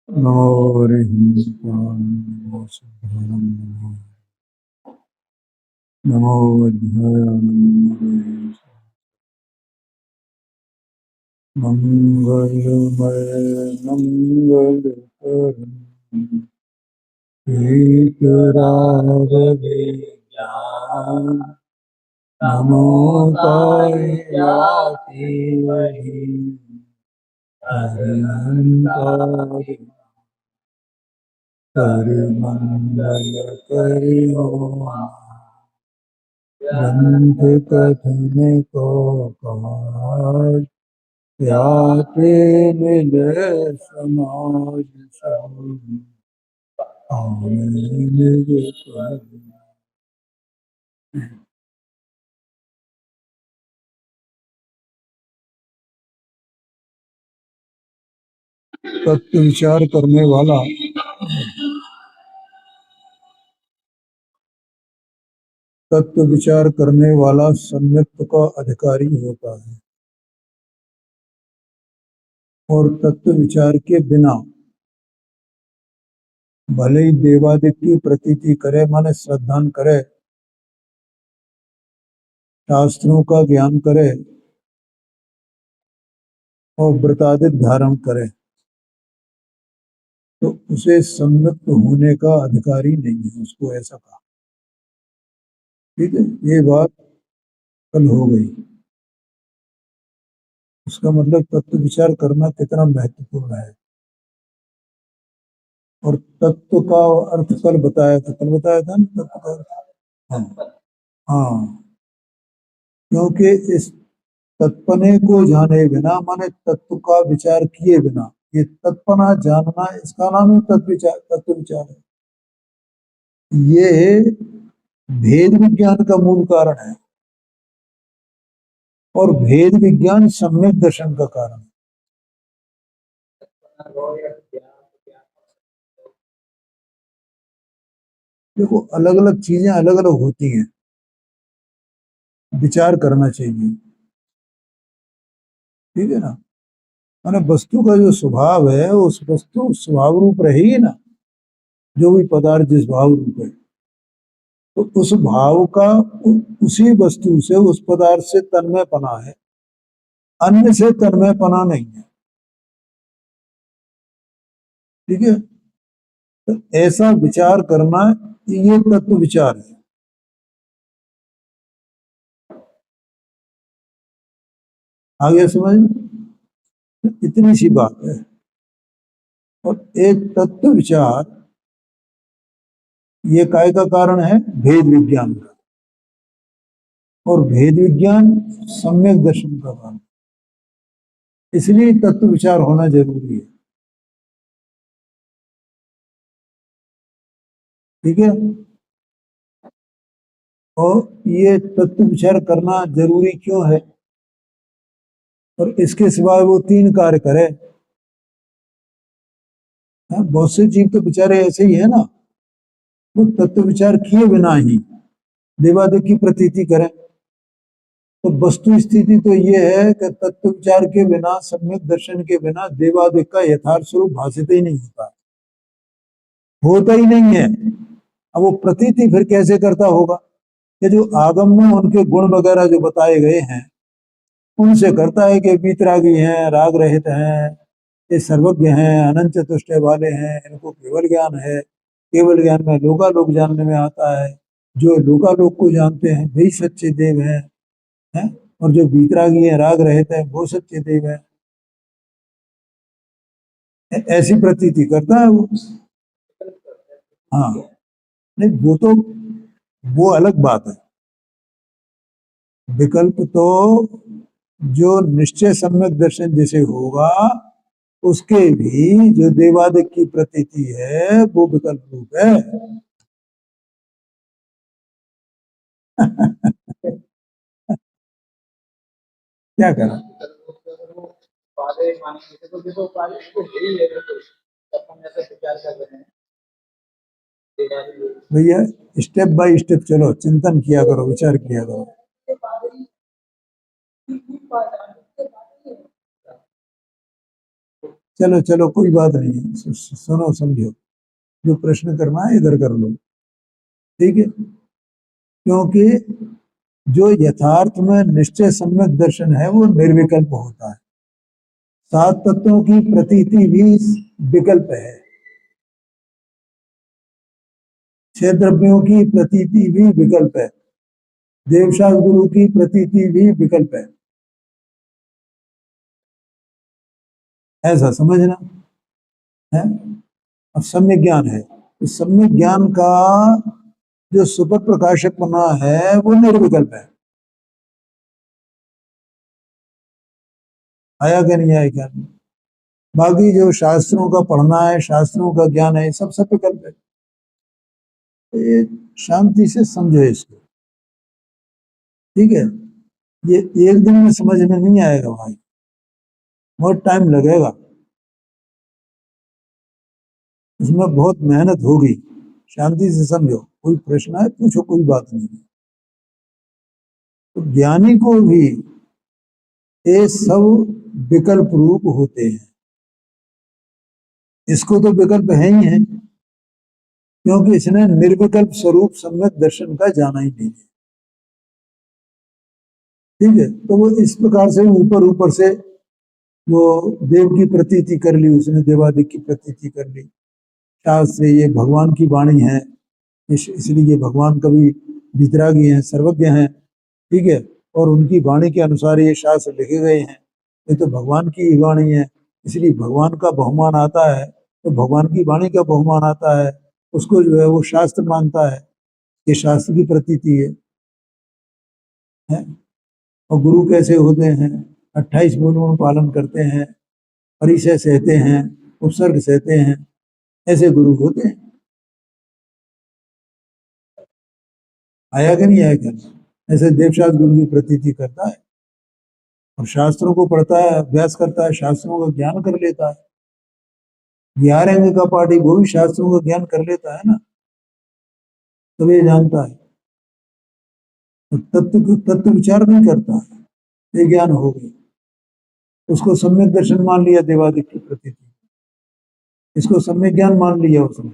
नमो हरिहंसाय नमो सिद्धाय नमो अध्याय मंगलमय मंगलकरं विज्ञान नमो पायाति वही हरिहंसाय हरिमंगल करि ओम ग्रंथ कथन को पार याते मिले समाज सब आनंद कर। तत्व विचार करने वाला तत्व विचार करने वाला सम्यक्त का अधिकारी होता है और तत्व विचार के बिना भले ही देवादिक की प्रतीति करे माने श्रद्धान करे, शास्त्रों का ज्ञान करे और व्रतादिक धारण करे, तो उसे सम्यक्त होने का अधिकारी नहीं है। उसको ऐसा कहा। ठीक है, ये बात कल हो गई। उसका मतलब तत्व विचार करना कितना महत्वपूर्ण है। और तत्व का अर्थ कल बताया था ना तत्व का अर्थ। हाँ हाँ, क्योंकि इस तत्पने को जाने बिना माने तत्व का विचार किए बिना, ये तत्पना जानना इसका नाम है तत्व विचार है। ये भेद विज्ञान का मूल कारण है और भेद विज्ञान सम्यक दर्शन का कारण है। देखो, अलग अलग चीजें अलग अलग होती हैं, विचार करना चाहिए। ठीक है ना। माने वस्तु का जो स्वभाव है उस वस्तु स्वभाव रूप रहेगी ना, जो भी पदार्थ जिस भाव रूप है, तो उस भाव का उसी वस्तु से उस पदार्थ से तन्मय पना है, अन्य से तन्मय पना नहीं है। ठीक है, तो ऐसा विचार करना ये तत्व विचार है। आगे समझ, इतनी सी बात है। और एक तत्व विचार ये काय का कारण है? भेद विज्ञान का। और भेद विज्ञान सम्यक दर्शन का कारण, इसलिए तत्व विचार होना जरूरी है। ठीक है, और ये तत्व विचार करना जरूरी क्यों है? और इसके सिवाय वो तीन कार्य करे। बहुत से जीव तो बेचारे ऐसे ही है ना, वो तत्व विचार किए बिना ही देवादिक की प्रतीति करें। तो वस्तु स्थिति तो ये है कि तत्व विचार के बिना, सम्यक दर्शन के बिना देवादिक का यथार्थ स्वरूप भाषित ही नहीं होता, होता ही नहीं है। अब वो प्रतीति फिर कैसे करता होगा? कि जो आगम में उनके गुण वगैरह जो बताए गए हैं उनसे करता है कि वीतरागी हैं, राग रहित हैं, ये सर्वज्ञ हैं, अनंत चतुष्टय वाले हैं, इनको केवल ज्ञान है, केवल ज्ञान में लोकालोक जानने में आता है, जो लोकालोक को जानते हैं वही सच्चे देव हैं? और जो वीतरागी है, राग रहित है, वो सच्चे देव है। ऐसी प्रतीति करता है वो। हाँ, नहीं वो तो वो अलग बात है। विकल्प तो जो निश्चय सम्यक दर्शन जैसे होगा उसके भी जो देवादिक की प्रतीति है वो विकल्प रूप है। क्या करा? भैया, स्टेप बाय स्टेप चलो, चिंतन किया करो, विचार किया करो। चलो चलो कोई बात नहीं है, सुनो समझो, जो प्रश्न करना है इधर कर लो, ठीक है। क्योंकि जो यथार्थ में निश्चय सम्यक दर्शन है वो निर्विकल्प होता है। सात तत्वों की प्रतीति भी विकल्प है, छह द्रव्यों की प्रतीति भी विकल्प है, देवशास्त्र गुरु की प्रतीति भी विकल्प है, ऐसा समझना है। अब सम्यक ज्ञान है, तो सम्यक ज्ञान का जो सुपर प्रकाशक बना है वो निर्विकल्प है। आया क्या नहीं आया क्या? बाकी जो शास्त्रों का पढ़ना है, शास्त्रों का ज्ञान है, सब सब विकल्प है। तो ये शांति से समझो इसको, ठीक है। ये एक दिन में समझ में नहीं आएगा भाई, बहुत टाइम लगेगा, इसमें बहुत मेहनत होगी। शांति से समझो, कोई प्रश्न है पूछो, कोई बात नहीं। तो ज्ञानी को भी ये सब विकल्प रूप होते हैं, इसको तो विकल्प है ही है, क्योंकि इसने निर्विकल्प स्वरूप सम्यक दर्शन का जाना ही नहीं है, ठीक है। तो वो इस प्रकार से ऊपर ऊपर से वो देव की प्रतीति कर ली, उसने देवादिक की प्रतीति कर ली, शास्त्र से ये भगवान की वाणी है, इसलिए ये भगवान कभी वितरागी हैं, सर्वज्ञ हैं, ठीक है। और उनकी वाणी के अनुसार ये शास्त्र लिखे गए हैं, ये तो भगवान की ही वाणी है, इसलिए भगवान का बहुमान आता है, तो भगवान की वाणी का बहुमान आता है, उसको जो है वो शास्त्र मानता है, ये शास्त्र की प्रतीति है। और गुरु कैसे होते हैं? 28 गुणों पालन करते हैं, परिचय सहते हैं, उपसर्ग सहते हैं, ऐसे गुरु होते हैं। आया कि नहीं आया क्या? ऐसे देवशास्त्र गुरु की प्रतीति करता है और शास्त्रों को पढ़ता है, अभ्यास करता है, शास्त्रों का ज्ञान कर लेता है। 11 अंग का पाठी वो भी शास्त्रों का ज्ञान कर लेता है ना, तब ये जानता है। तो तत्व विचार नहीं करता है, ये ज्ञान हो गया, उसको सम्यक दर्शन मान लिया देवादिक की प्रतीति, इसको सम्यक ज्ञान मान लिया उसने,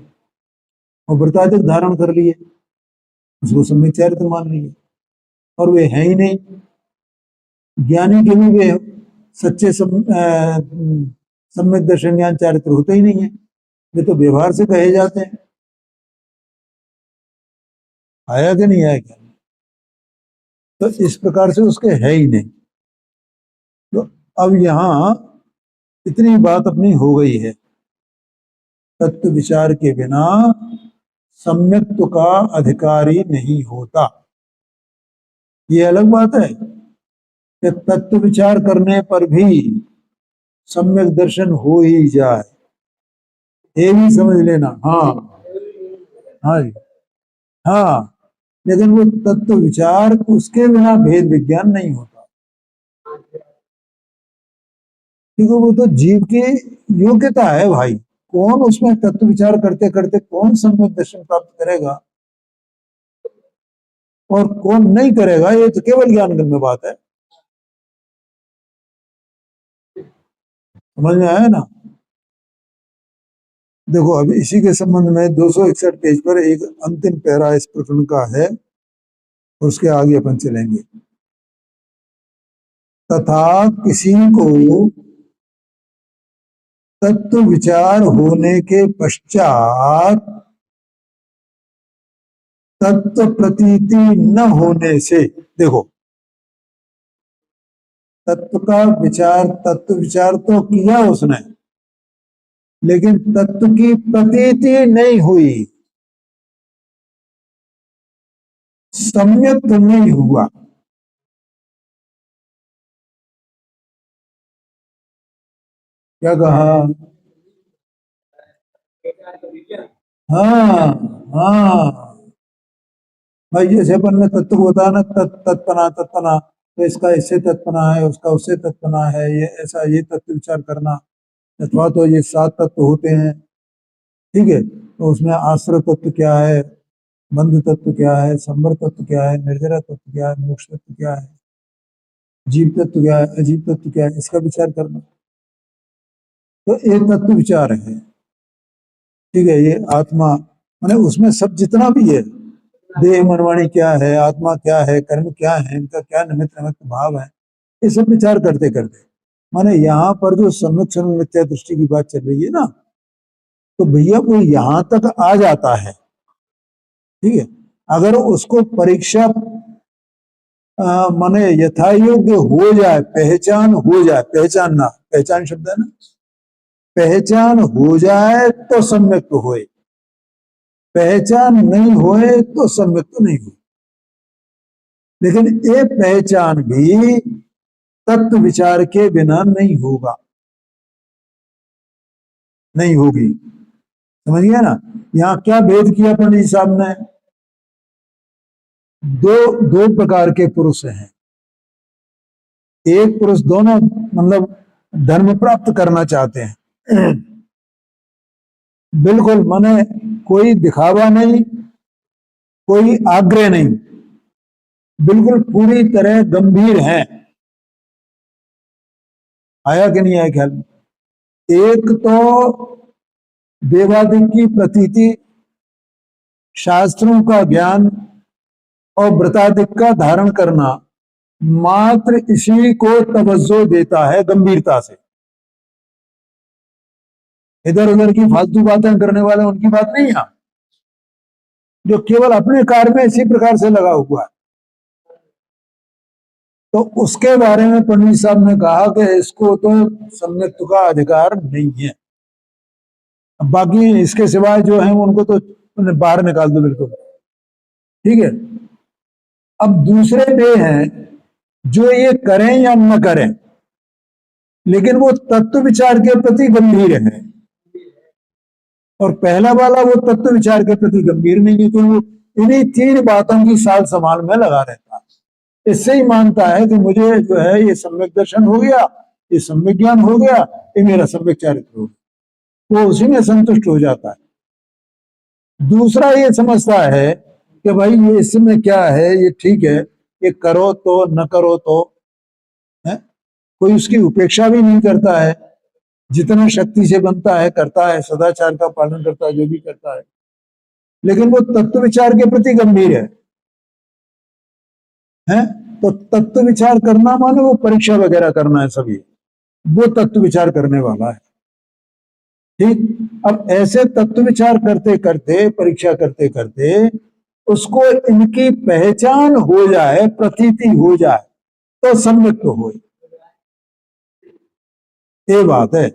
और व्रतादिक धारण कर लिए, उसको सम्यक चरित्र मान लिया, और वे है ही नहीं। ज्ञानी के भी वे सच्चे सम्यक दर्शन ज्ञान चारित्र होते ही नहीं है, वे तो व्यवहार से कहे जाते हैं। आया कि नहीं आया क्या? तो इस प्रकार से उसके है ही नहीं। तो अब यहां इतनी बात अपनी हो गई है, तत्व विचार के बिना सम्यक्त्व का अधिकारी नहीं होता। ये अलग बात है कि तत्व विचार करने पर भी सम्यक दर्शन हो ही जाए, ये भी समझ लेना। हाँ हाँ जी, हाँ, लेकिन वो तत्व विचार उसके बिना भेद विज्ञान नहीं होता, क्योंकि वो तो जीव की योग्यता है भाई। कौन उसमें तत्व विचार करते करते कौन सम्यक दर्शन प्राप्त करेगा और कौन नहीं करेगा, ये तो केवल ज्ञान में बात है। समझ में आया ना? देखो अभी इसी के संबंध में 261 पेज पर एक अंतिम पैरा इस प्रकरण का है, उसके आगे अपन चलेंगे। तथा किसी को तत्व विचार होने के पश्चात तत्व प्रतीति न होने से, देखो तत्व विचार तो किया उसने, लेकिन तत्व की प्रतीति नहीं हुई, सम्यक नहीं हुआ। क्या कहा? हाँ हाँ भाई, जैसे अपन ने तत्व को बताया ना, तत्पना तत्पना, तो इसका इससे तत्पना है, उसका उससे तत्पना है, ये ऐसा, ये तत्व विचार करना। अथवा तो ये 7 तत्व होते हैं, ठीक है। तो उसमें आश्रय तत्व क्या है, बंध तत्व क्या है, संवर तत्व क्या है, निर्जरा तत्व क्या है, मोक्ष तत्व क्या है, जीव तत्व क्या है, अजीव तत्व क्या है, इसका विचार करना। तो ये तत्व विचार है। ठीक है, ये आत्मा माने उसमें सब जितना भी है, देह मनवाणी क्या है, आत्मा क्या है, कर्म क्या है, इनका क्या निमित्त निमित्त भाव है, ये सब विचार करते करते माने यहाँ पर जो सम्यक सर्व मिथ्या दृष्टि की बात चल रही है ना, तो भैया वो यहां तक आ जाता है। ठीक है, अगर उसको परीक्षा माने यथा योग्य हो जाए, पहचान हो जाए, पहचानना, पहचान शब्द है ना, पहचान हो जाए तो सम्यक तो होए, पहचान नहीं होए तो सम्यक तो नहीं हो। लेकिन ये पहचान भी तत्व विचार के बिना नहीं होगा, नहीं होगी। समझ गया ना? यहाँ क्या भेद किया पंडित साहब ने? दो दो प्रकार के पुरुष हैं। एक पुरुष दोनों मतलब धर्म प्राप्त करना चाहते हैं, बिल्कुल माने कोई दिखावा नहीं, कोई आग्रह नहीं, बिल्कुल पूरी तरह गंभीर है। आया कि नहीं आया ख्याल में? एक तो देवादिक की प्रतीति, शास्त्रों का ज्ञान और व्रतादिक का धारण करना, मात्र इसी को तवज्जो देता है गंभीरता से। इधर उधर की फालतू बातें करने वाले उनकी बात नहीं है, जो केवल अपने कार्य में इसी प्रकार से लगा हुआ है। तो उसके बारे में पंडित साहब ने कहा कि इसको तो सम्यक्त्व का अधिकार नहीं है, बाकी इसके सिवाय जो है उनको तो बाहर निकाल दो बिल्कुल। ठीक है, अब दूसरे वे हैं जो ये करें या न करें, लेकिन वो तत्व विचार के प्रति गंभीर है, और पहला वाला वो तत्व विचार के प्रति गंभीर नहीं है, तो वो इन्हीं तीन बातों की साल संभाल में लगा रहता है। इससे ही मानता है कि मुझे जो है ये सम्यक दर्शन हो गया, ये सम्यक ज्ञान हो गया, ये मेरा सम्यक चारित्र हो गया, वो उसी में संतुष्ट हो जाता है। दूसरा ये समझता है कि भाई ये इसमें क्या है, ये ठीक है, ये करो तो न करो तो है, कोई उसकी उपेक्षा भी नहीं करता है, जितना शक्ति से बनता है करता है, सदाचार का पालन करता है, जो भी करता है, लेकिन वो तत्व विचार के प्रति गंभीर है? तो तत्व विचार करना माने वो परीक्षा वगैरह करना है, सभी वो तत्व विचार करने वाला है। ठीक, अब ऐसे तत्व विचार करते करते, परीक्षा करते करते उसको इनकी पहचान हो जाए, प्रतीति हो जाए, तो सम्यक तो हो। ये बात है।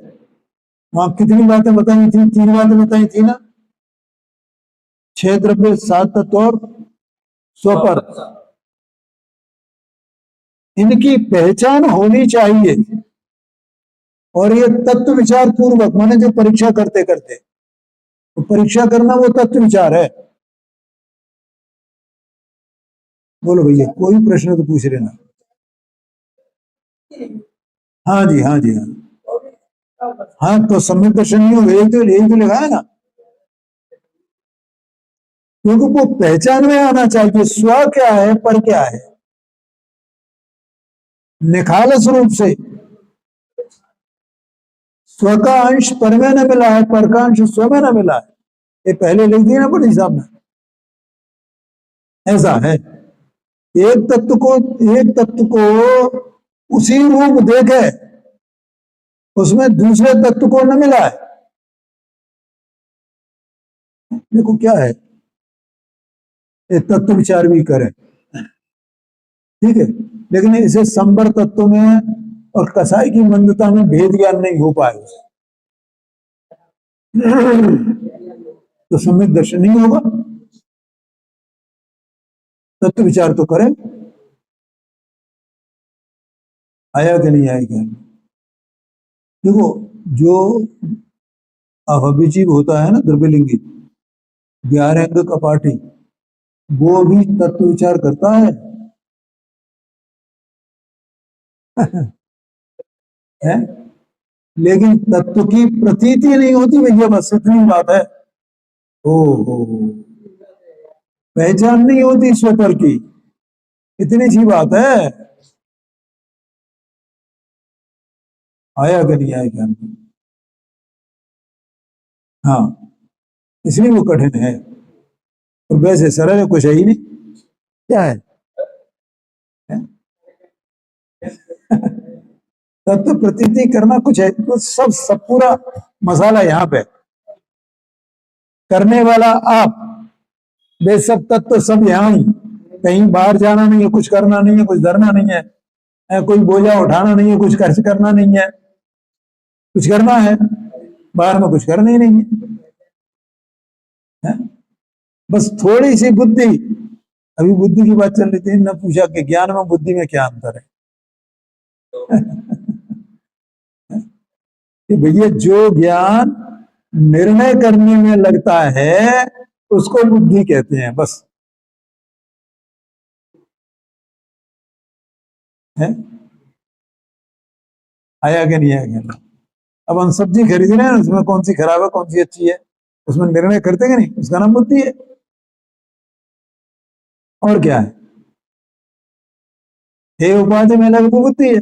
वहां कितनी बातें बताई थी? तीन बातें बताई थी ना, 6 द्रव्य, 7 तत्व और स्वपर। इनकी पहचान होनी चाहिए, और ये तत्व विचार पूर्वक माने जो परीक्षा करते करते, तो परीक्षा करना वो तत्व विचार है। बोलो भैया, कोई प्रश्न तो पूछ लेना। हाँ जी, हाँ जी, हाँ। हाँ, तो सम्यक दर्शन नहीं होगा, एक तो लिखा है ना, क्योंकि वो पहचान में आना चाहिए स्व क्या है, पर क्या है, निखालस रूप से। स्व का अंश पर में न मिला है, पर का अंश स्व में न मिला है, ये पहले लिख दिया ना पंडित साहब ने। ऐसा है, एक तत्व को, एक तत्व को उसी रूप देखे, उसमें दूसरे तत्व को न मिला है। देखो क्या है, ये तत्व विचार भी करें, ठीक है, लेकिन इसे संबर तत्व में और कसाई की मंदता में भेद ज्ञान नहीं हो पाए, तो सम्यक दर्शन नहीं होगा। तत्व विचार तो करें। आया कि नहीं आया क्या? देखो, जो अभिजीव होता है ना, द्रव्यलिंगी 11 अंग कपाटी, वो भी तत्व विचार करता है, है? लेकिन तत्व की प्रतीति नहीं होती भैया, बस इतनी बात है। ओ हो, पहचान नहीं होती स्वपर की, इतनी सी बात है। आया कि नहीं आया क्या? हाँ, इसलिए वो कठिन है। और वैसे सरल है, कुछ है ही नहीं। क्या है? तत्व प्रतीति करना कुछ है तो सब पूरा मसाला यहाँ पे। करने वाला आप, वे सब तत्व सब यहाँ ही। कहीं बाहर जाना नहीं है, कुछ करना नहीं है, कुछ धरना नहीं है, कोई बोझा उठाना नहीं है, कुछ खर्च करना नहीं है। कुछ करना है, बाहर में कुछ करना ही नहीं है। बस थोड़ी सी बुद्धि, अभी बुद्धि की बात चल रही थी, न पूछा कि ज्ञान में बुद्धि में क्या अंतर है। कि भैया जो ज्ञान निर्णय करने में लगता है उसको बुद्धि कहते हैं, बस है। आया कि नहीं आया? अब हम सब्जी खरीद रहे हैं, उसमें कौन सी खराब है कौन सी अच्छी है, उसमें निर्णय करते कि नहीं, उसका नाम बुद्धि है। और क्या है? हे उपाधि में लग बुद्धि है।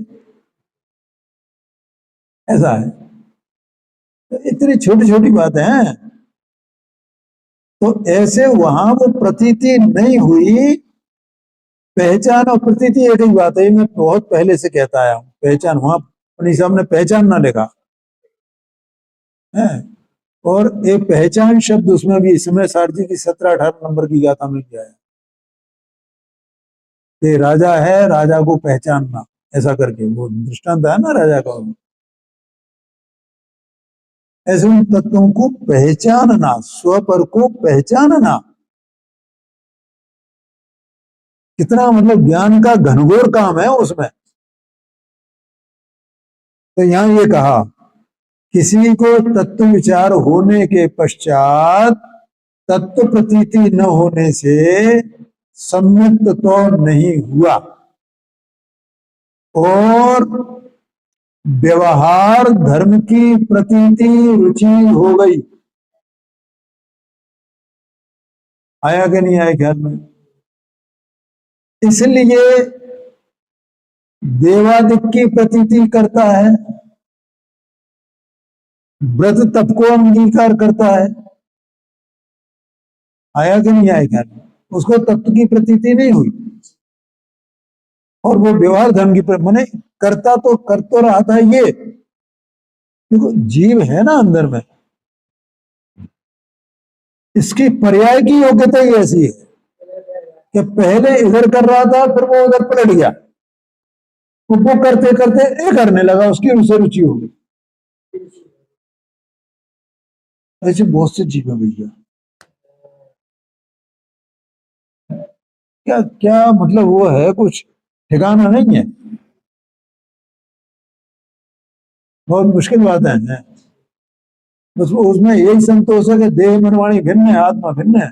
ऐसा है। तो इतनी छोटी छोटी बातें हैं। तो ऐसे वहां वो प्रतीति नहीं हुई। पहचान और प्रतीति एक ही बात है, मैं बहुत पहले से कहता आया हूं। पहचान वहां अपनी साहब ने पहचान ना लिखा है। और एक पहचान शब्द उसमें भी इस समय सारथी की 17-18 नंबर की गाथा में किया है कि राजा है, राजा को पहचानना, ऐसा करके वो दृष्टांत है ना राजा का। ऐसे उन तत्वों को पहचानना, स्व पर को पहचानना कितना मतलब ज्ञान का घनघोर काम है उसमें। तो यहां ये कहा, किसी को तत्व विचार होने के पश्चात तत्व प्रतीति न होने से सम्यक तो नहीं हुआ, और व्यवहार धर्म की प्रतीति रुचि हो गई। आया कि नहीं आया ख्याल में? इसलिए देवादिक की प्रतीति करता है, व्रत तप को अंगीकार करता है। आया कि नहीं आया ख्याल में? उसको तत्व की प्रतीति नहीं हुई, और वो व्यवहार धर्म की माने करता तो कर तो रहा था। ये देखो जीव है ना अंदर में, इसकी पर्याय की योग्यता ही ऐसी है कि पहले इधर कर रहा था, फिर वो उधर पलट गया, वो करते करते ये करने लगा, उसकी उसे रुचि हो गई। ऐसे बहुत से जीव है भैया। क्या क्या मतलब वो है, कुछ ठिकाना नहीं है। बहुत मुश्किल बात है। बस वो उसमें यही संतोष है कि देह मनवाणी भिन्न है, आत्मा भिन्न है,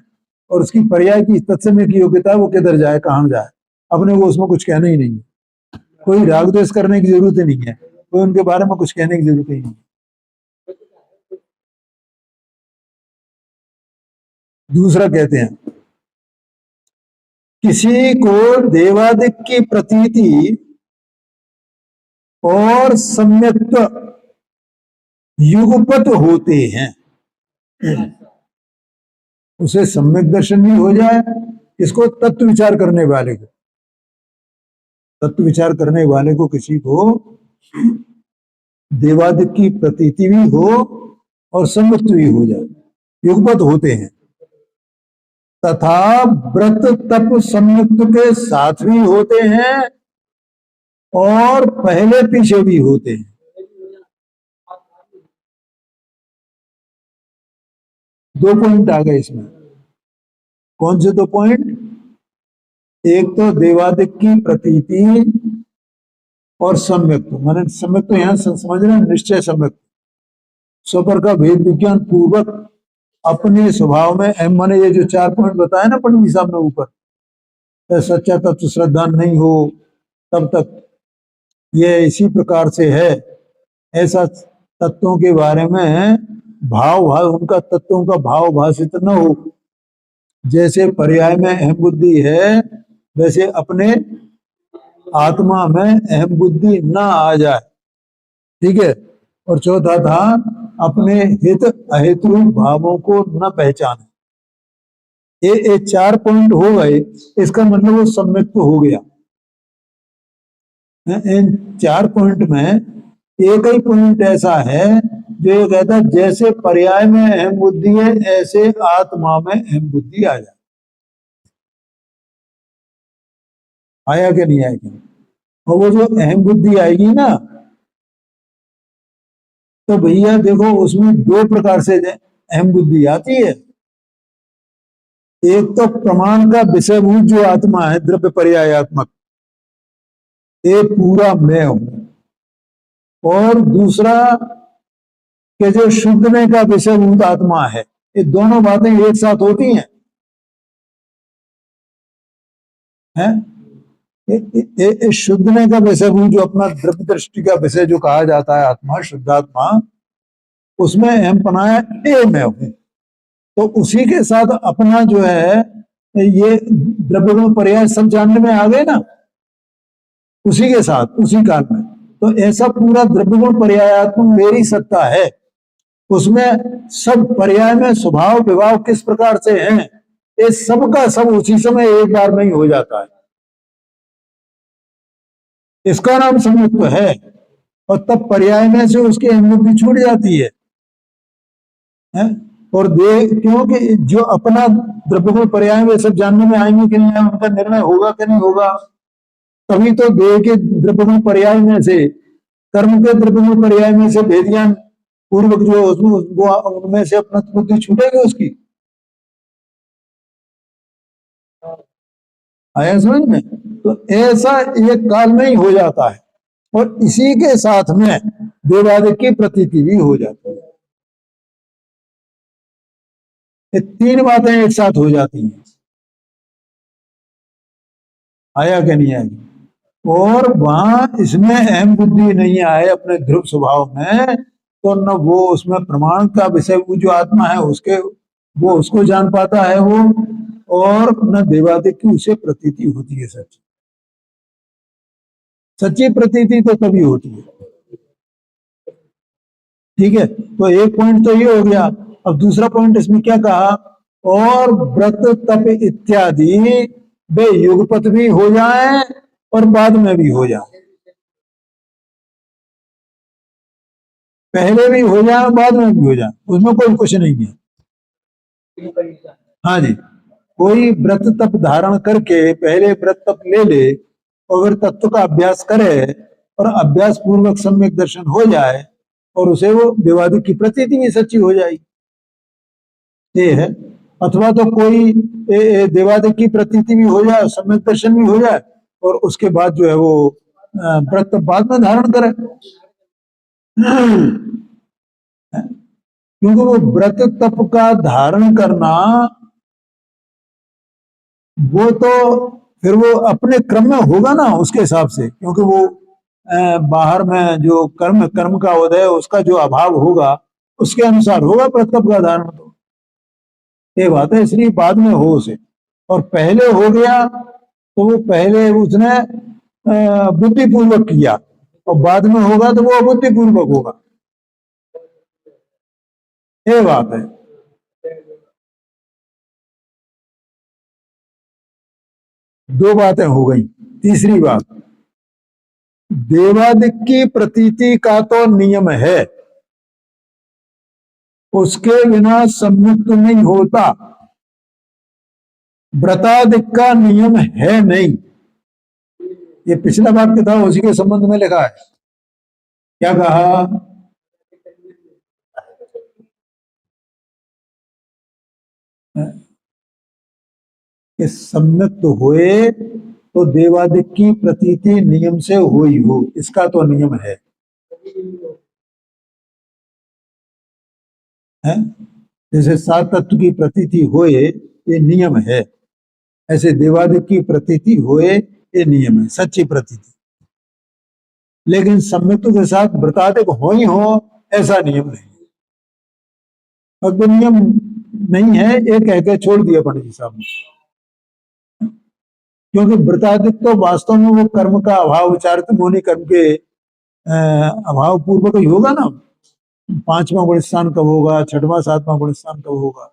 और उसकी पर्याय की तत्समय की योग्यता है, वो किधर जाए कहां जाए, अपने को उसमें कुछ कहना ही नहीं है। कोई राग द्वेष करने की जरूरत ही नहीं है, कोई उनके बारे में कुछ कहने की जरूरत ही नहीं। दूसरा कहते हैं, किसी को देवादिक की प्रतीति और सम्यक्त्व युगपत होते हैं। उसे सम्यक दर्शन भी हो जाए, इसको तत्व विचार करने वाले को, तत्व विचार करने वाले को किसी को देवादिक की प्रतीति भी हो और सम्यक्त भी हो जाए, युगपत होते हैं। तथा व्रत तप सम्युक्त के साथ भी होते हैं और पहले पीछे भी होते हैं। दो पॉइंट आ गए इसमें। कौन से दो पॉइंट? एक तो देवादिक की प्रतीति और सम्यक्त, माने सम्यक्त तो यहां समझ रहे हैं, निश्चय सम्यक्त, स्वपर का भेद विज्ञान पूर्वक अपने स्वभाव में एम, माने ये जो 4 पॉइंट बताए ना पंडित साहब ने ऊपर, सच्चा तत्व श्रद्धा नहीं हो तब तक ये इसी प्रकार से है, ऐसा तत्वों के बारे में भाव भाव उनका तत्वों का भाव भाषित न हो। जैसे पर्याय में अहम बुद्धि है, वैसे अपने आत्मा में अहम बुद्धि न आ जाए। ठीक है। और चौथा था अपने हित अहेतु भावों को न पहचाने। ये 4 पॉइंट हो गए, इसका मतलब वो सम्यक्त हो गया। इन 4 पॉइंट में एक ही पॉइंट ऐसा है जो ये कहता है जैसे पर्याय में अहम बुद्धि है ऐसे आत्मा में अहम बुद्धि आ जाए। आया कि नहीं आएगी? और वो जो अहम बुद्धि आएगी ना, तो भैया देखो उसमें 2 प्रकार से अहम बुद्धि आती है। एक तो प्रमाण का विषयभूत जो आत्मा है, द्रव्य पर्यायात्मक, ये पूरा मैं हूं। और दूसरा कि जो शुद्धने का विषयभूत आत्मा है, ये दोनों बातें एक साथ होती हैं। शुद्धने का विषयभूत जो अपना द्रव्य दृष्टि का विषय जो कहा जाता है आत्मा, शुद्धात्मा, उसमें अहम पनाया ए मैं हूं। तो उसी के साथ अपना जो है ये द्रव्य गुण पर्याय सब जानने में आ गए ना, उसी के साथ उसी काल में। तो ऐसा पूरा द्रव्य गुण पर्यायात्मक मेरी सत्ता है, उसमें सब पर्याय में स्वभाव विभाव किस प्रकार से हैं, ये सब का सब उसी समय एक बार में ही हो जाता है। इसका नाम संयुक्त है। और तब पर्याय में से उसकी अनुभूति छूट जाती है। और क्योंकि जो अपना द्रव्य गुण पर्याय में सब जानने में आएंगे कि नहीं, उनका निर्णय होगा कि नहीं होगा। तभी तो देह के द्रव्य गुण पर्याय में से, कर्म के द्रव्य गुण पर्याय में से भेदियान पूर्वक जो वो उनमें से अपना बुद्धि छूटेगी उसकी। आया समझ में? तो ऐसा एक काल में ही हो जाता है। और इसी के साथ में देवादिक की प्रतीति भी हो जाती है। ये 3 बातें एक साथ हो जाती हैं। आया कि नहीं आएगी? और वहां इसमें अहम बुद्धि नहीं आए अपने ध्रुव स्वभाव में, तो न वो उसमें प्रमाण का विषय वो जो आत्मा है उसके वो उसको जान पाता है वो, और न देवादिक की उसे प्रतीति होती है। सच्ची सच्ची प्रतीति तो तभी होती है। ठीक है, तो एक पॉइंट तो ये हो गया। अब दूसरा पॉइंट इसमें क्या कहा, और व्रत तप इत्यादि वे युगपत भी हो जाए और बाद में भी हो जाए। पहले भी हो जाए बाद में भी हो जाए, उसमें कोई कुछ नहीं है। हाँ जी, कोई व्रत तप धारण करके पहले व्रत तप ले ले और फिर तत्व का अभ्यास करे और अभ्यास पूर्वक सम्यक दर्शन हो जाए और उसे वो विवादिक की प्रतीति भी सच्ची हो जाएगी। ये है। अथवा तो कोई देवादिक की प्रतीति भी हो जाए, सम्यक दर्शन भी हो जाए, और उसके बाद जो है वो व्रत तप बाद में धारण करे। क्योंकि वो व्रत तप का धारण करना वो तो फिर वो अपने क्रम में होगा ना उसके हिसाब से, क्योंकि वो बाहर में जो कर्म कर्म का उदय उसका जो अभाव होगा उसके अनुसार होगा व्रत तप का धारण। तो ये बात है, इसलिए बाद में हो उसे। और पहले हो गया तो वो पहले उसने बुद्धिपूर्वक किया, और बाद में होगा तो वो अबुद्धिपूर्वक होगा। ये बात है। दो बातें हो गई। तीसरी बात, देवादिक की प्रतीति का तो नियम है, उसके बिना संयुक्त नहीं होता। व्रतादिक का नियम है नहीं। ये पिछला वाक्य था, उसी के संबंध में लिखा है। क्या कहा? कि सम्यक्त होए तो देवादिक की प्रतीति नियम से हो ही हो, इसका तो नियम है। जैसे 7 तत्व की प्रतीति होए ये नियम है, ऐसे देवादिक की प्रतीति होए ये नियम है, सच्ची प्रतीति। लेकिन सम्यक्त के साथ व्रतादिक हो ही हो ऐसा नियम नहीं। अब नियम नहीं है ये कह के छोड़ दिया पंडित जी साहब ने। क्योंकि व्रतादिक तो वास्तव में वो कर्म का अभाव, विचारित होने कर्म के अभाव पूर्वक ही होगा ना। पांचवा गुण स्थान कब होगा, छठवां सातवां गुण स्थान कब होगा,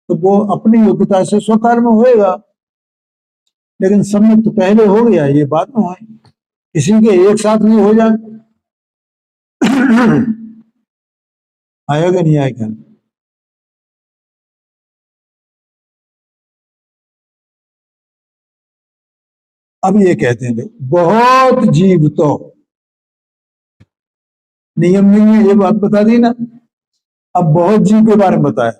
तो वो अपनी योग्यता से स्वकाल में होएगा। लेकिन सम्यक तो पहले हो गया, ये बात में है, किसी के एक साथ नहीं हो जाए। आएगा नहीं आएगा। अब ये कहते हैं बहुत जीव तो, नियम नहीं है, ये बात बता दी ना। अब बहुत जीव के बारे में बताया,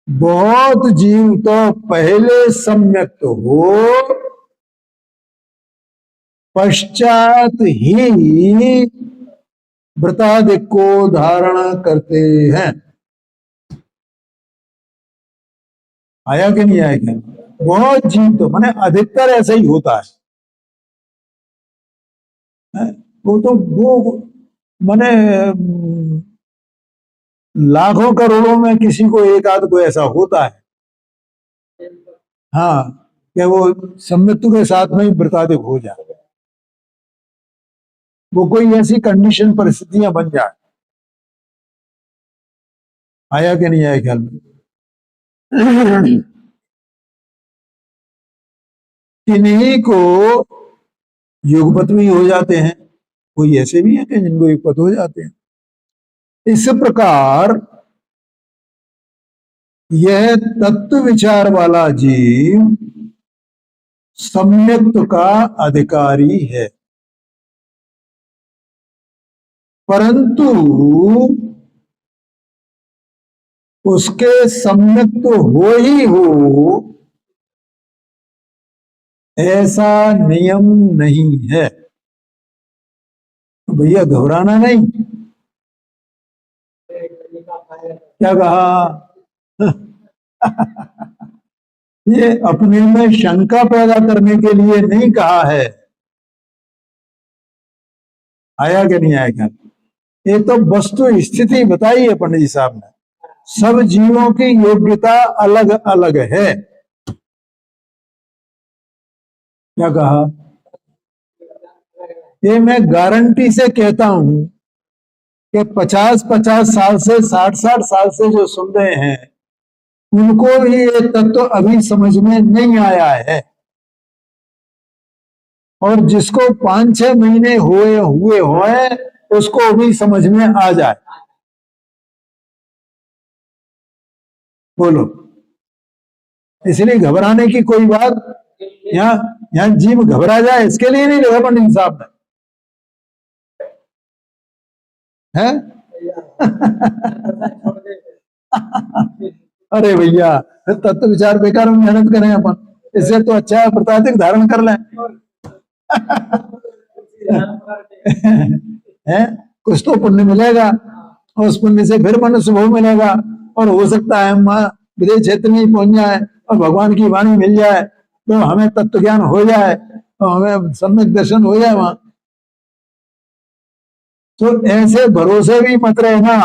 बहुत जीव तो पहले सम्यक तो हो, पश्चात ही व्रतादि को धारण करते हैं। आया कि नहीं आया क्या? बहुत जीव तो माने अधिकतर ऐसा ही होता है? वो तो वो माने लाखों करोड़ों में किसी को एक आध को ऐसा होता है। हाँ, कि वो सम्मित्व के साथ में ही व्रतादिक हो जाए, वो कोई ऐसी कंडीशन परिस्थितियां बन जाए। आया कि नहीं आया ख्याल में? किन्हीं को युगपत भी हो जाते हैं, कोई ऐसे भी हैं कि जिनको युगपत हो जाते हैं। इस प्रकार यह तत्व विचार वाला जीव सम्यक्त्व का अधिकारी है, परंतु उसके सम्यक्त्व हो ही हो ऐसा नियम नहीं है। तो भैया घबराना नहीं। क्या कहा? ये अपने में शंका पैदा करने के लिए नहीं कहा है। आया कि नहीं आया क्या? ये तो वस्तु स्थिति बताई है पंडित जी साहब ने। सब जीवों की योग्यता अलग अलग है। क्या कहा? ये मैं गारंटी से कहता हूं कि 50-50 साल से 60-60 साल से जो सुन रहे हैं उनको भी ये तत्व अभी समझ में नहीं आया है, और जिसको 5-6 महीने हुए उसको भी समझ में आ जाए। बोलो, इसलिए घबराने की कोई बात, यहाँ यहाँ जीव घबरा जाए इसके लिए नहीं लिखा पंडित साहब ने, है? अरे भैया, तत्व विचार बेकार में मेहनत करें अपन, इससे तो अच्छा है प्रताधिक धारण कर लें। है? कुछ तो पुण्य मिलेगा, और उस पुण्य से फिर मनुष्य भोग मिलेगा, और हो सकता है हम विदेश क्षेत्र में पहुंच जाए और भगवान की वाणी मिल जाए, तो हमें तत्व ज्ञान हो जाए, तो हमें सम्यक दर्शन हो जाए वहां। तो ऐसे भरोसे भी मत रहना।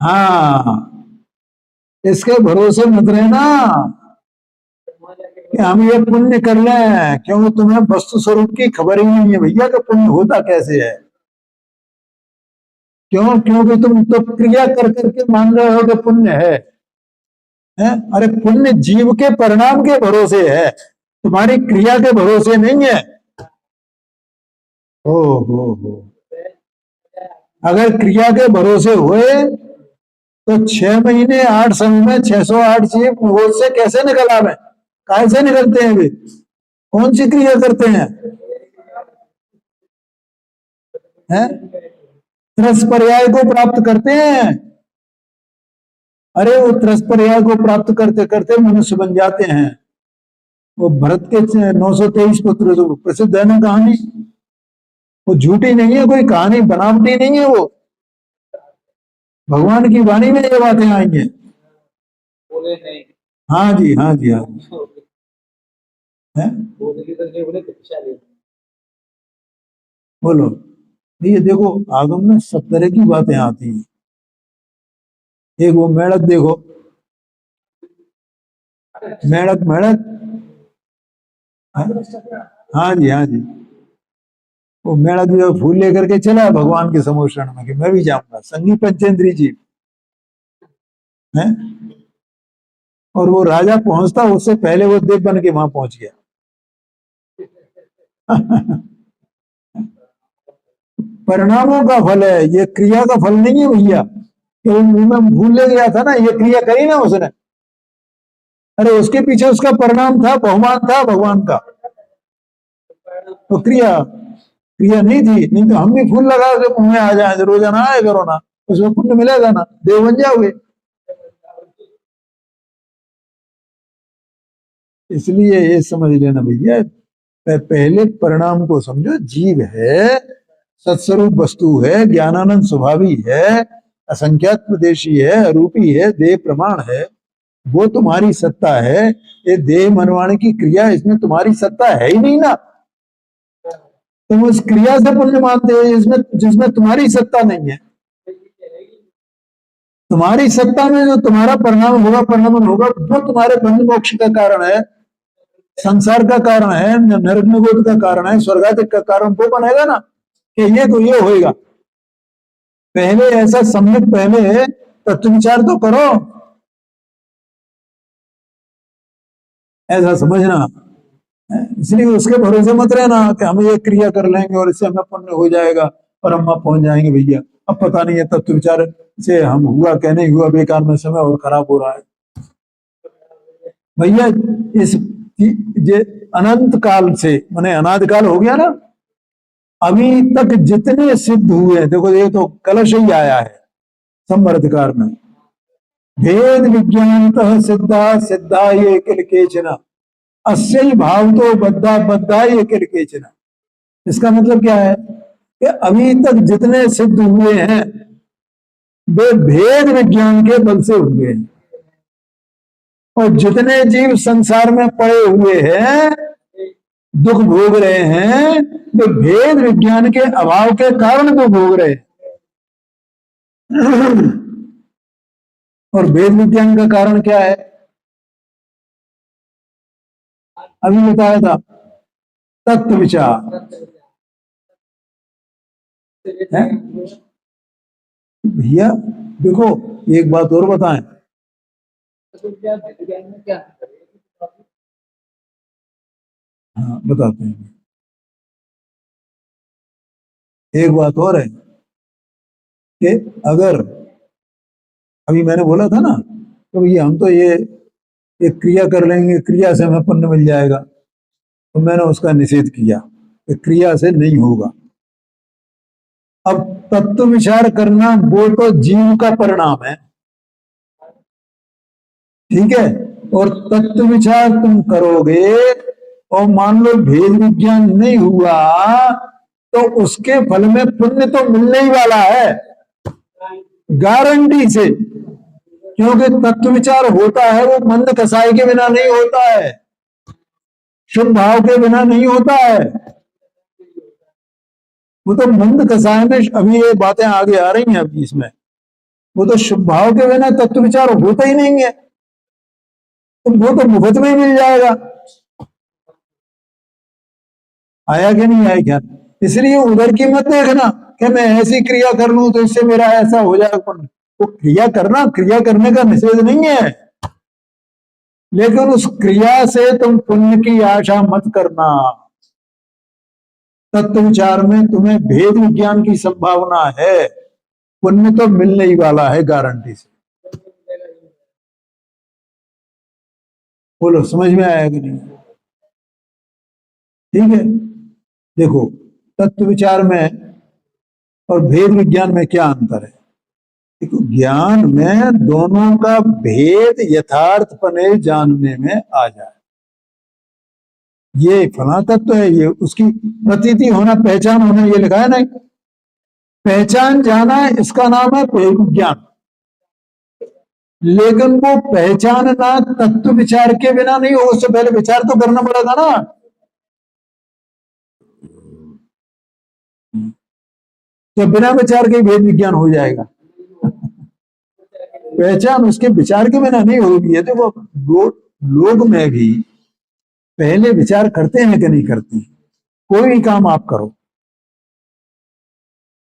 हाँ, इसके भरोसे मत रहना कि हम ये पुण्य कर लें, क्योंकि तुम्हें वस्तु स्वरूप की खबर ही नहीं है भैया कि पुण्य होता कैसे है। क्यों? क्योंकि तुम तो क्रिया कर करके मान रहे हो कि पुण्य है? अरे पुण्य जीव के परिणाम के भरोसे है, तुम्हारी क्रिया के भरोसे नहीं है। हो, अगर क्रिया के भरोसे हुए तो 6 महीने 8 समय में 608 जीव वो से कैसे निकल आवे? कैसे निकलते हैं वे? कौन सी क्रिया करते हैं? हैं? त्रस पर्याय को प्राप्त करते हैं। अरे वो त्रस पर्याय को प्राप्त करते करते मनुष्य बन जाते हैं। वो भरत के 923 पुत्र जो प्रसिद्ध है ना कहानी, वो झूठी नहीं है, कोई कहानी बनावटी नहीं है, वो भगवान की वाणी में ये बातें आई हैं। हाँ जी, हाँ जी, हाँ जी। है? बोलो, ये देखो आगम में सब तरह की बातें आती हैं। एक वो मेढक देखो, मेढक मेढक, हाँ जी, हाँ जी, वो मेढ़क जो फूल लेकर के चला भगवान के समोषण में कि मैं भी जाऊंगा, संगी पंचेंद्री जीव है। और वो राजा पहुंचता उससे पहले वो देव बन के वहां पहुंच गया। परिणामों का फल है, ये क्रिया का फल नहीं है भैया कि वो मुंह में भूल ले गया था ना, ये क्रिया करी ना उसने, अरे उसके पीछे उसका परिणाम था, बहुमान था भगवान का। तो क्रिया क्रिया नहीं थी, नहीं तो हम भी फूल लगा के मुंह में आ जाए, रोजाना आए करो ना, उसमें पुण्य मिलेगा ना, देव बन जाओगे। इसलिए ये समझ लेना भैया, पहले परिणाम को समझो। जीव है, सत्स्वरूप वस्तु है, ज्ञानानंद स्वभावी है, असंख्यात प्रदेशी है, अरूपी है, देह प्रमाण है, वो तुम्हारी सत्ता है। ये देह मनवाने की क्रिया, इसमें तुम्हारी सत्ता है ही नहीं ना, तुम उस क्रिया से पुण्य मानते हो जिसमें जिसमें तुम्हारी सत्ता नहीं है। तुम्हारी सत्ता में जो तुम्हारा परिणाम होगा, परिणाम होगा, वो तुम्हारे बंध मोक्ष का कारण है, संसार का कारण है, नरक निगोद का कारण है, स्वर्गाधिक का कारण वो बनेगा ना कि ये तो ये होएगा। पहले ऐसा सम्यक पहले तत्व विचार तो करो, ऐसा समझना। इसलिए उसके भरोसे मत रहना कि हम ये क्रिया कर लेंगे और इससे हमें पुण्य हो जाएगा और हम पहुंच जाएंगे। भैया अब पता नहीं है तत्व विचार से हम हुआ क्या नहीं हुआ, बेकार में समय और खराब हो रहा है भैया। इस ये अनंत काल से, माने अनादिकाल हो गया ना, अभी तक जितने सिद्ध हुए, देखो ये तो कलश ही आया है संवर्धकार में, भेद विज्ञान सिद्धा सिद्धा ये किल केचन अस्य भाव तो बद्धा बद्धा ये किल केचन। इसका मतलब क्या है कि अभी तक जितने सिद्ध हुए हैं वे भेद विज्ञान के बल से हुए हैं, और जितने जीव संसार में पड़े हुए हैं, दुख भोग रहे हैं, वे भेद विज्ञान के अभाव के कारण दुख भोग रहे हैं। और भेद विज्ञान का कारण क्या है, अभी बताया था, तत्व विचार है। भैया देखो एक बात और बताएं, हाँ बताते हैं। एक बात और है कि अगर अभी मैंने बोला था ना, तो भैया हम तो ये एक क्रिया कर लेंगे, क्रिया से हमें पुण्य मिल जाएगा, तो मैंने उसका निषेध किया कि क्रिया से नहीं होगा। अब तत्व विचार करना वो तो जीव का परिणाम है, ठीक है, और तत्व विचार तुम करोगे और मान लो भेद विज्ञान नहीं हुआ, तो उसके फल में पुण्य तो मिलने ही वाला है गारंटी से, क्योंकि तत्व विचार होता है वो मंद कसाई के बिना नहीं होता है, शुभ भाव के बिना नहीं होता है। वो तो मंद कसाय में अभी ये बातें आगे आ रही हैं अभी इसमें, वो तो शुभ भाव के बिना तत्व विचार होता ही नहीं है, तो वो तो मुफ्त में ही मिल जाएगा। आया कि नहीं आया क्या? इसलिए उधर की मत देखना कि मैं ऐसी क्रिया कर लूं तो इससे मेरा ऐसा हो जाएगा। वो क्रिया करना, क्रिया करने का निषेध नहीं है, लेकिन उस क्रिया से तुम पुण्य की आशा मत करना। तत्व विचार में तुम्हें भेद विज्ञान की संभावना है, पुण्य तो मिलने ही वाला है गारंटी से। बोलो समझ में आया कि नहीं? ठीक है, देखो तत्व विचार में और भेद विज्ञान में क्या अंतर है। देखो ज्ञान में दोनों का भेद यथार्थपने जानने में आ जाए, ये फला तत्व है, ये उसकी प्रतीति होना, पहचान होना, ये लिखा है ना, पहचान जाना इसका नाम है भेद विज्ञान। लेकिन वो पहचानना तत्व विचार के बिना नहीं हो, उससे पहले विचार तो करना पड़ेगा ना। तो बिना विचार के भेद विज्ञान हो जाएगा, पहचान उसके विचार के बिना नहीं होगी। है तो वो लोग में भी पहले विचार करते हैं कि नहीं करते हैं, कोई भी काम आप करो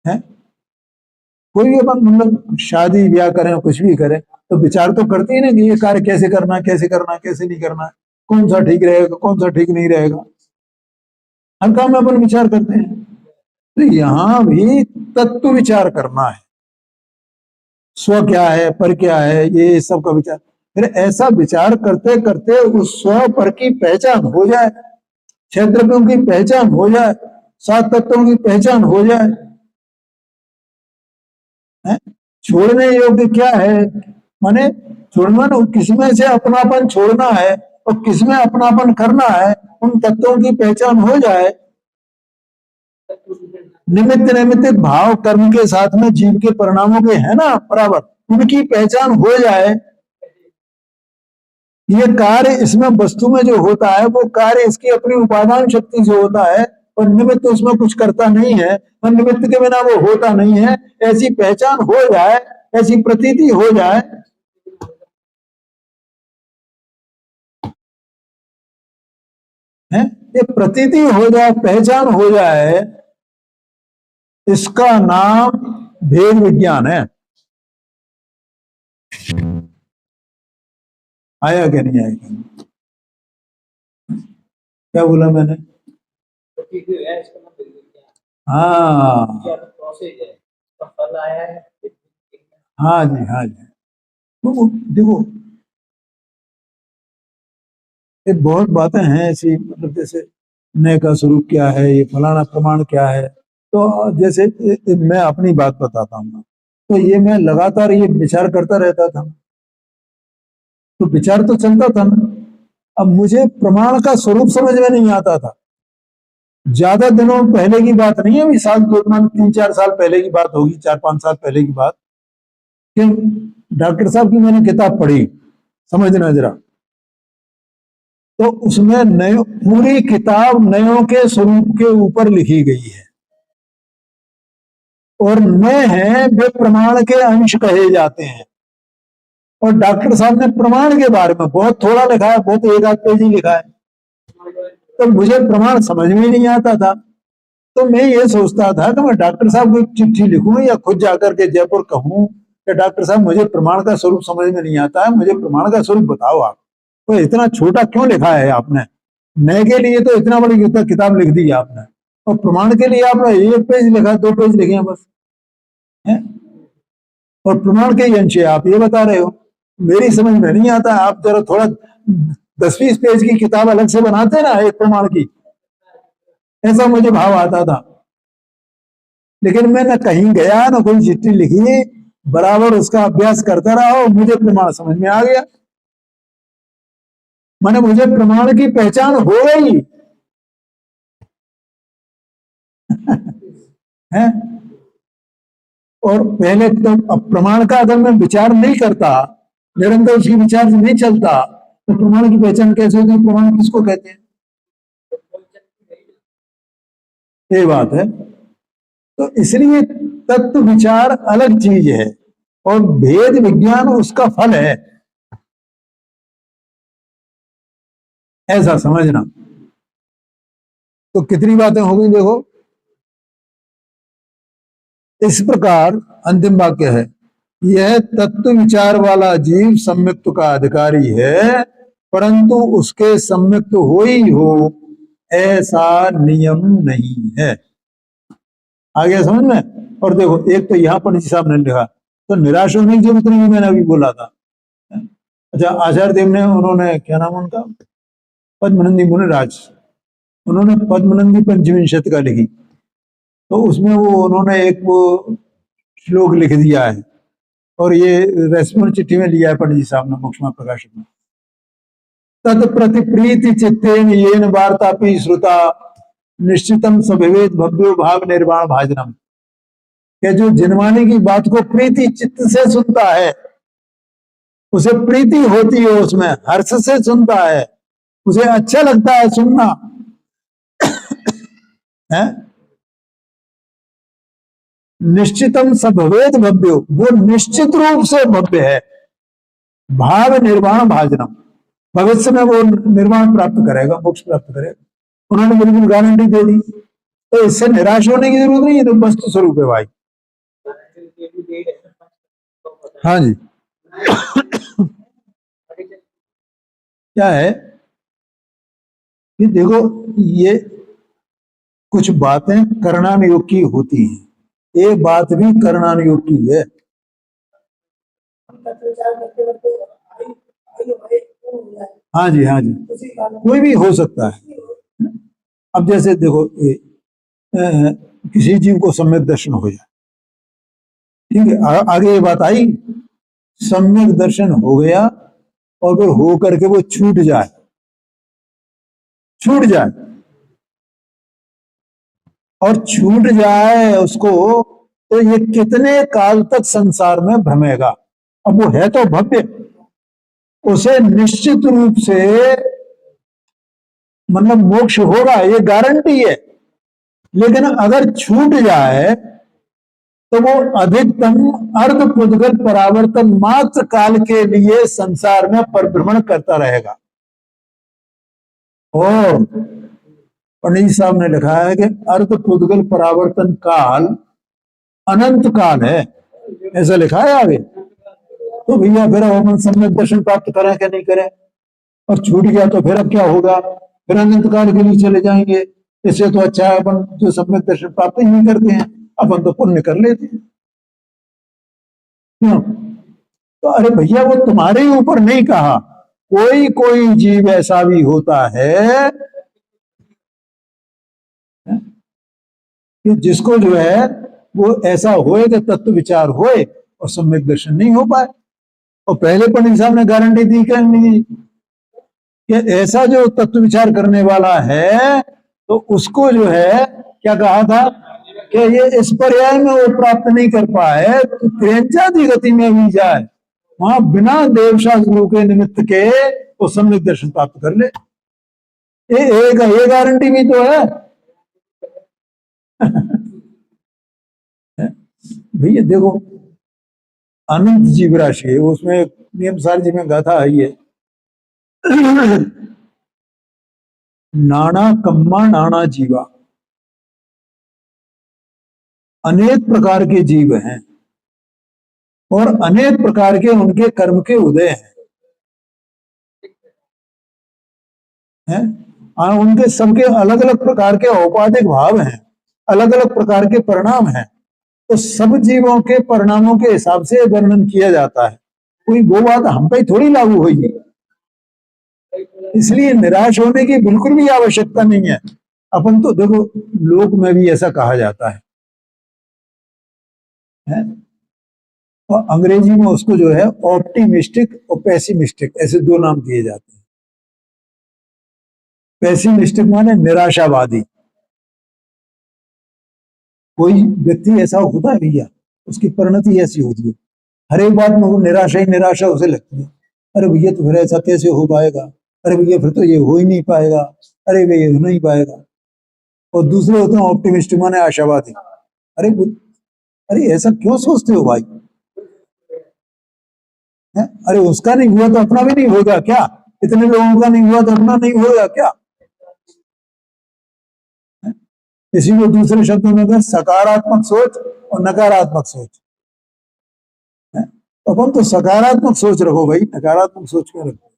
है। कोई भी अपन मतलब शादी ब्याह करें कुछ भी करें तो विचार तो करते ही ना कि ये कार्य कैसे करना है, कैसे करना है, कैसे नहीं करना है, कौन सा ठीक रहेगा, कौन सा ठीक नहीं रहेगा, हर काम में अपन विचार करते हैं। तो यहां भी तत्व विचार करना है, स्व क्या है, पर क्या है, ये सब का विचार। फिर ऐसा विचार करते करते उस स्व पर की पहचान हो जाए, छह द्रव्यों की पहचान हो जाए, सात तत्वों की पहचान हो जाए, है? छोड़ने योग्य क्या है, माने छोड़ना, किसमें से अपनापन छोड़ना है और किसमें अपनापन करना है, उन तत्वों की पहचान हो जाए, निमित्त नैमित्तिक भाव कर्म के साथ में जीव के परिणामों के है ना बराबर, उनकी पहचान हो जाए, ये कार्य इसमें वस्तु में जो होता है वो कार्य इसकी अपनी उपादान शक्ति से होता है और निमित्त उसमें कुछ करता नहीं है और निमित्त के बिना वो होता नहीं है, ऐसी पहचान हो जाए, ऐसी प्रतीति हो जाए, है, ये प्रतीति हो जाए, पहचान हो जाए, इसका नाम भेद विज्ञान है। आया क्या नहीं आया? क्या बोला मैंने? हाँ हाँ जी, हाँ जी। तो देखो ये बहुत बातें हैं ऐसी, मतलब जैसे नय का स्वरूप क्या है, ये फलाना प्रमाण क्या है, तो जैसे मैं अपनी बात बताता हूँ, तो ये मैं लगातार ये विचार करता रहता था, तो विचार तो चलता था ना। अब मुझे प्रमाण का स्वरूप समझ में नहीं आता था। ज्यादा दिनों पहले की बात नहीं है, अभी साल 3-4 साल पहले की बात होगी, 4-5 साल पहले की बात, कि डॉक्टर साहब की मैंने किताब पढ़ी, समझना जरा, तो उसमें नयो, पूरी किताब नयों के स्वरूप के ऊपर लिखी गई है और नए हैं वे प्रमाण के अंश कहे जाते हैं, और डॉक्टर साहब ने प्रमाण के बारे में बहुत थोड़ा लिखा है, बहुत एक आध पेज ही लिखा है, तो मुझे प्रमाण समझ में नहीं आता था। तो मैं ये सोचता था कि मैं डॉक्टर साहब को एक चिट्ठी लिखूं या खुद जाकर के जयपुर कहूं कि डॉक्टर साहब मुझे प्रमाण का स्वरूप समझ में नहीं आता है, मुझे प्रमाण का स्वरूप बताओ आप, तो इतना छोटा क्यों लिखा है आपने, नए के लिए तो इतना बड़ी किताब लिख दी आपने, और प्रमाण के लिए आपने एक पेज लिखा, 2 पेज लिखे हैं बस, है? और प्रमाण के अंश आप ये बता रहे हो, मेरी समझ में नहीं आता। आप जरा थोड़ा 10-20 पेज की किताब अलग से बनाते ना एक प्रमाण की, ऐसा मुझे भाव आता था। लेकिन मैं न कहीं गया न कोई चिट्ठी लिखी, बराबर उसका अभ्यास करता रहा और मुझे प्रमाण समझ में आ गया, मैंने मुझे प्रमाण की पहचान हो गई है। और पहले तो प्रमाण का अगर मैं विचार नहीं करता, निरंतर उसकी विचार से नहीं चलता, तो प्रमाण की पहचान कैसे होगी, प्रमाण किसको कहते हैं, ये बात है। तो इसलिए तत्व विचार अलग चीज है और भेद विज्ञान उसका फल है, ऐसा समझना। तो कितनी बातें हो गई देखो। इस प्रकार अंतिम वाक्य है, यह तत्व विचार वाला जीव सम्यक्त्व का अधिकारी है, परंतु उसके सम्यक्त्व हो ही हो ऐसा नियम नहीं है। आ गया समझ में? और देखो एक तो यहां पर साहब ने लिखा, तो निराश होने की जरूरत नहीं, मैंने अभी बोला था। अच्छा आचार्य देव ने, उन्होंने क्या नाम उनका, पद्मनंदी मुनिराज, उन्होंने पद्मनंदी पंचविंशति का लिखी, तो उसमें वो उन्होंने एक वो श्लोक लिख दिया है और ये रेस्पॉन्स चिट्ठी में लिया है पंडित जी साहब ने मोक्षमा प्रकाशन में। तत्प्रति प्रीति चित्तेन येन वार्तापि श्रुता निश्चितम सभवेद भव्यो भाव निर्वाण भाजनम, कि जो जिनवानी की बात को प्रीति चित्त से सुनता है, उसे प्रीति होती है, उसमें हर्ष से सुनता है, उसे अच्छा लगता है सुनना है। निश्चितम सभवेद भव्यो, वो निश्चित रूप से भव्य है, भाव निर्वाण भाजनम, भविष्य में वो निर्वाण प्राप्त करेगा, मोक्ष प्राप्त करेगा, उन्होंने बिल्कुल गारंटी दे दी। तो इससे निराश होने की जरूरत नहीं है, तो वस्तु स्वरूप है भाई। हाँ जी। क्या है कि देखो, ये कुछ बातें करणानुयोग की होती हैं, ये बात भी करणानुयोग की है। हाँ जी, हाँ जी, कोई भी हो सकता है। अब जैसे देखो, किसी जीव को सम्यक दर्शन हो जाए, ठीक है, आगे ये बात आई, सम्यक दर्शन हो गया और फिर हो करके वो छूट जाए, छूट जाए और छूट जाए उसको, तो ये कितने काल तक संसार में भ्रमेगा। अब वो है तो भव्य, उसे निश्चित रूप से मतलब मोक्ष होगा, ये गारंटी है। लेकिन अगर छूट जाए तो वो अधिकतम अर्ध पुद्गल परावर्तन मात्र काल के लिए संसार में परिभ्रमण करता रहेगा। और पंडित जी साहब ने लिखा है कि अर्ध पुद्गल परावर्तन काल अनंत काल है, ऐसा लिखा है आगे। तो भैया फिर हम सम्यक दर्शन प्राप्त करें कि नहीं करें, और छूट गया तो फिर अब क्या होगा, फिर अनंत काल के लिए चले जाएंगे। इससे तो अच्छा है अपन जो सम्यक दर्शन प्राप्त ही नहीं करते हैं, अपन तो पुण्य कर लेते हैं। क्यों? तो अरे भैया वो तुम्हारे ऊपर नहीं कहा, कोई कोई जीव ऐसा भी होता है कि जिसको जो है वो ऐसा होए कि तत्व विचार होए और सम्यक दर्शन नहीं हो पाए। और पहले पंडित साहब ने गारंटी दी कि नहीं, कि ऐसा जो तत्व विचार करने वाला है तो उसको जो है क्या कहा था कि ये इस पर्याय में वो प्राप्त नहीं कर पाए तो प्रेमचादी गति में भी जाए, वहां बिना देवशा गुरु के निमित्त के वो सम्यक दर्शन प्राप्त कर ले। ये गारंटी भी तो है। भैया देखो, अनंत जीव राशि है, उसमें नियम सार जी में गाथा है ये, नाना कम्मा नाना जीवा, अनेक प्रकार के जीव हैं और अनेक प्रकार के उनके कर्म के उदय हैं। उनके सबके अलग अलग प्रकार के औपाधिक भाव हैं, अलग अलग प्रकार के परिणाम हैं। तो सब जीवों के परिणामों के हिसाब से वर्णन किया जाता है, कोई वो बात हम पे थोड़ी लागू होगी। इसलिए निराश होने की बिल्कुल भी आवश्यकता नहीं है। अपन तो देखो, लोक में भी ऐसा कहा जाता है? और अंग्रेजी में उसको जो है ऑप्टिमिस्टिक और पेसिमिस्टिक, ऐसे दो नाम दिए जाते हैं। पेसिमिस्टिक माने निराशावादी, कोई व्यक्ति ऐसा होता है भैया, उसकी परिणति ऐसी होती है, हर एक बात में वो निराशा ही निराशा उसे लगती है। अरे भैया तो फिर ऐसा कैसे हो पाएगा, अरे भैया फिर तो ये हो ही नहीं पाएगा, अरे भैया ये हो नहीं पाएगा। और दूसरे होते हैं ऑप्टिमिस्ट माने आशावादी, अरे अरे ऐसा क्यों सोचते हो भाई, है? अरे उसका नहीं हुआ तो अपना भी नहीं होगा क्या, इतने लोगों का नहीं हुआ तो अपना नहीं होगा क्या। इसी को दूसरे शब्दों में कहते सकारात्मक सोच और नकारात्मक सोच। अपन तो सकारात्मक सोच रखो भाई, नकारात्मक सोच क्यों रखो।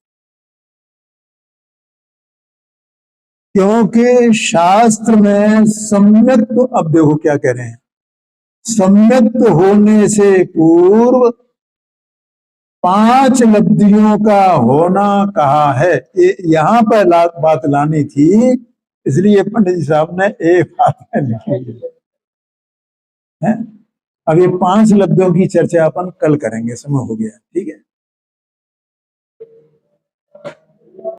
क्योंकि शास्त्र में सम्यक, तो अब देखो क्या कह रहे हैं, सम्यक होने से पूर्व 5 लब्धियों का होना कहा है। यहां पर बात लानी थी, इसलिए पंडित जी साहब ने एक बात लिखी है। अब ये 5 लब्धियों की चर्चा अपन कल करेंगे, समय हो गया, ठीक है।